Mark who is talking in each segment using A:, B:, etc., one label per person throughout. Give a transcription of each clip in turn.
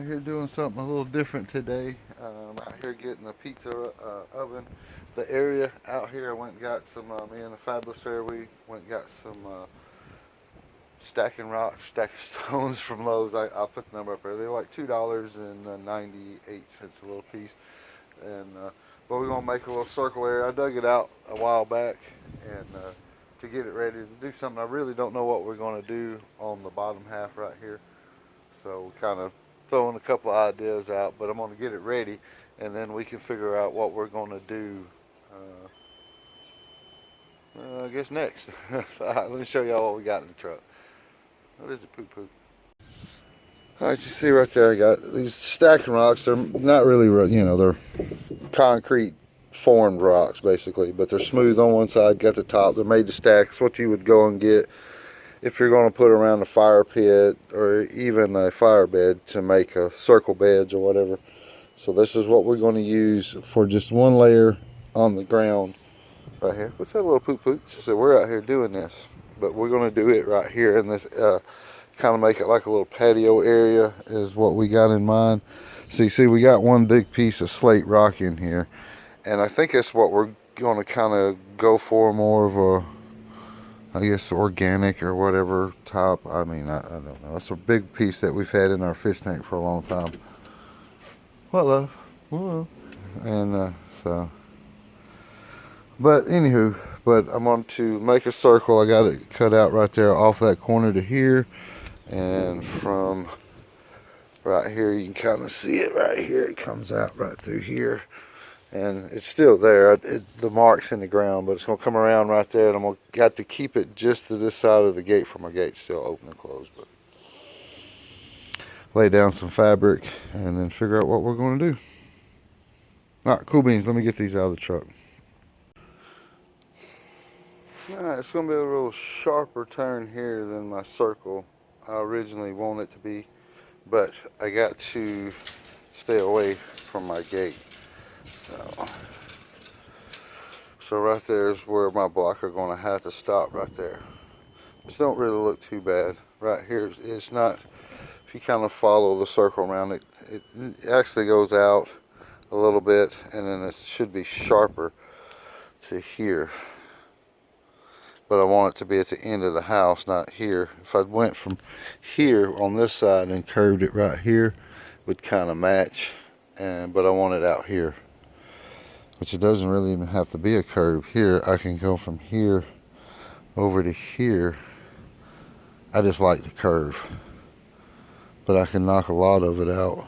A: here doing something a little different today. Out here getting a pizza oven. The area out here, I went and got some, me and the Fabulous Fair, we went and got some stacking rocks, stacking stones from Lowe's. I'll put the number up there. They were like $2.98 a little piece. And but we're gonna make a little circle area. I dug it out a while back, and to get it ready to do something. I really don't know what we're gonna do on the bottom half right here. So we're kind of throwing a couple of ideas out, but I'm gonna get it ready, and then we can figure out what we're gonna do. I guess next. So, let me show y'all what we got in the truck. What is it, poo poo? All right, you see right there, I got these stacking rocks. They're not really, they're concrete formed rocks basically, but they're smooth on one side, got the top. They're made to stack. It's what you would go and get if you're going to put around a fire pit or even a fire bed to make a circle beds or whatever. So this is what we're going to use for just one layer on the ground right here. What's that little poop poop? So we're out here doing this, but we're going to do it right here in this kind of make it like a little patio area is what we got in mind. See, we got one big piece of slate rock in here, and I think that's what we're going to kind of go for, more of a, I guess, organic or whatever type. I mean, I don't know. It's a big piece that we've had in our fish tank for a long time. What, love? Whoa. And so, but anywho, but I'm going to make a circle. I got it cut out right there off that corner to here, and from right here you can kind of see it right here. It comes out right through here, and it's still there. The mark's in the ground, but it's going to come around right there, and I'm going to got to keep it just to this side of the gate, for my gate's still open and closed. But lay down some fabric and then figure out what we're going to do. All right, cool beans. Let me get these out of the truck. All right, it's going to be a little sharper turn here than my circle I originally want it to be, but I got to stay away from my gate. So right there is where my block are going to have to stop right there. This don't really look too bad. Right here, it's not, if you kind of follow the circle around it, it actually goes out a little bit, and then it should be sharper to here. But I want it to be at the end of the house, not here. If I went from here on this side and curved it right here, it would kind of match. But I want it out here, which it doesn't really even have to be a curve here. I can go from here over to here. I just like the curve, but I can knock a lot of it out.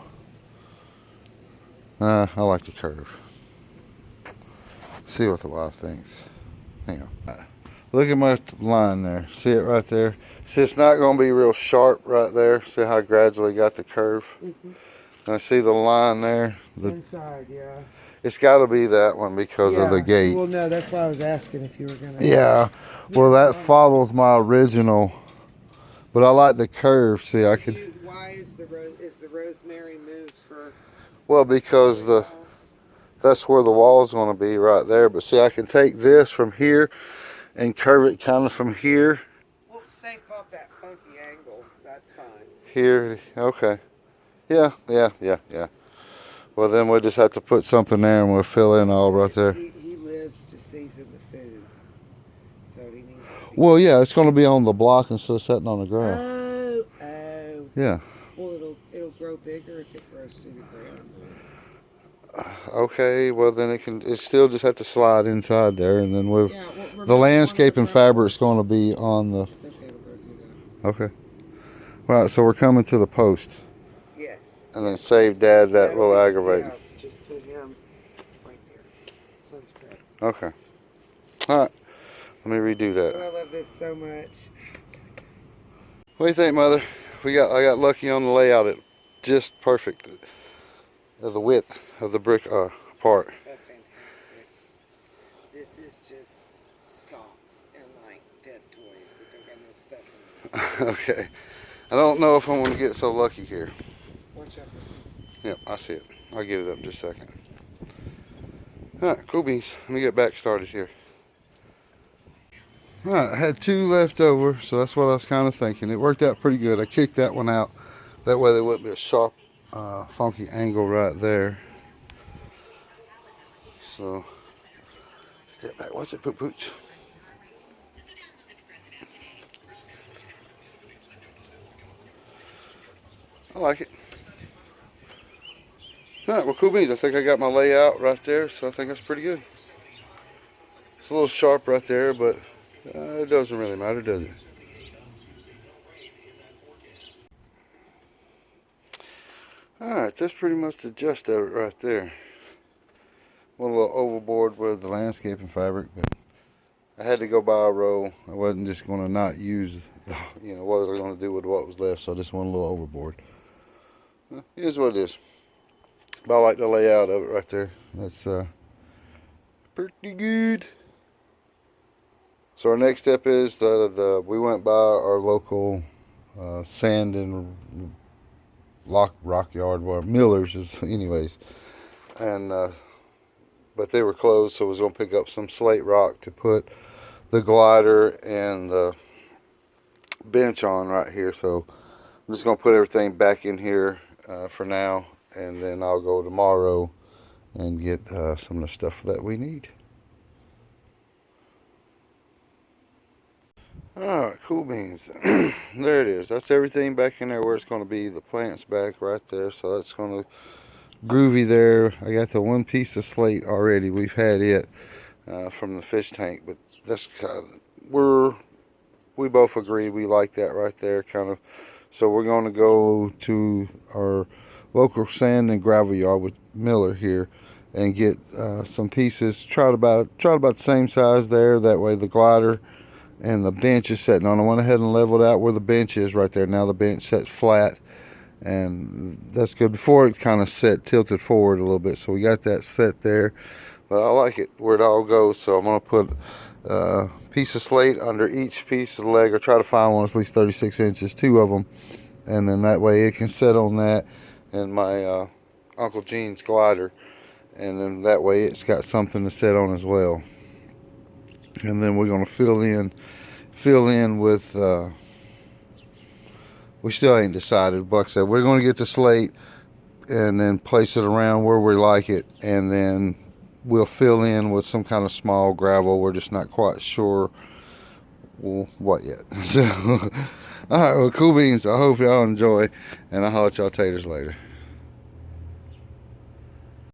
A: I like the curve. See what the wife thinks. Hang on. Look at my line there. See it right there? See, it's not going to be real sharp right there. See how I gradually got the curve? Mm-hmm. And I see the line there.
B: Inside, yeah.
A: It's got to be that one because of the gate.
B: Well, no, that's why I was asking if you were going to.
A: Yeah. Well, that follows my original. But I like the curve. See, I could.
B: Why is the rosemary moved for?
A: Well, because that's where the wall's going to be right there. But see, I can take this from here and curve it kind of from here.
B: Well, save up that funky angle. That's fine.
A: Here, okay. Yeah. Well, then we'll just have to put something there, and we'll fill in all right there.
B: He lives to season the food, so he needs to be.
A: Well, yeah, it's going to be on the block instead of sitting on the ground.
B: Oh.
A: Yeah.
B: Well, it'll grow bigger if it grows through the ground.
A: Okay, well then it still just have to slide inside there, and then the landscaping fabric's going to be on the.
B: It's okay, it'll go through that.
A: Okay. Right, so we're coming to the post.
B: Yes.
A: And then save Dad that little aggravating.
B: Yeah, just put him right there. Sounds great.
A: Okay. All right. Let me redo that.
B: Oh, I love this so much.
A: What do you think, Mother? I got lucky on the layout. It just perfect. Of the width of the brick part.
B: That's fantastic. This is just socks and like dead toys that don't got no stuff in them.
A: Okay. I don't know if I'm going to get so lucky here.
B: Watch out for things.
A: Yep, I see it. I'll get it up in just a second. Alright, cool beans. Let me get back started here. Alright, I had 2 left over, so that's what I was kind of thinking. It worked out pretty good. I kicked that one out. That way they wouldn't be as sharp funky angle right there. So step back, watch it, poop pooch. I like it. Alright, well, cool beans. I think I got my layout right there, so I think that's pretty good. It's a little sharp right there, but it doesn't really matter, does it? Alright, that's pretty much the gist of it right there. Went a little overboard with the landscaping fabric, but I had to go buy a roll. I wasn't just going to not use, you know, what was I going to do with what was left, so I just went a little overboard. It is what it is. But I like the layout of it right there. That's pretty good. So our next step is we went by our local sand and rock yard, where Miller's is, anyways, and but they were closed, so I was going to pick up some slate rock to put the glider and the bench on right here. So I'm just going to put everything back in here for now, and then I'll go tomorrow and get some of the stuff that we need. Alright, cool beans. There it is. That's everything back in there where it's going to be. The plant's back right there, so that's going to groovy there. I got the one piece of slate already. We've had it from the fish tank, but that's we both agree we like that right there, kind of. So we're going to go to our local sand and gravel yard with Miller here and get some pieces. Try about the same size there. That way the glider and the bench is sitting on. I went ahead and leveled out where the bench is right there. Now the bench sets flat, and that's good. Before it kind of tilted forward a little bit, so we got that set there. But I like it where it all goes, so I'm going to put a piece of slate under each piece of the leg, or try to find one at least 36 inches, 2 of them, and then that way it can sit on that and my Uncle Gene's glider, and then that way it's got something to sit on as well. And then we're going to fill in with we still ain't decided, but like I said, we're going to get the slate and then place it around where we like it, and then we'll fill in with some kind of small gravel. We're just not quite sure what yet. So alright, well, cool beans. I hope y'all enjoy, and I'll holler at y'all taters later.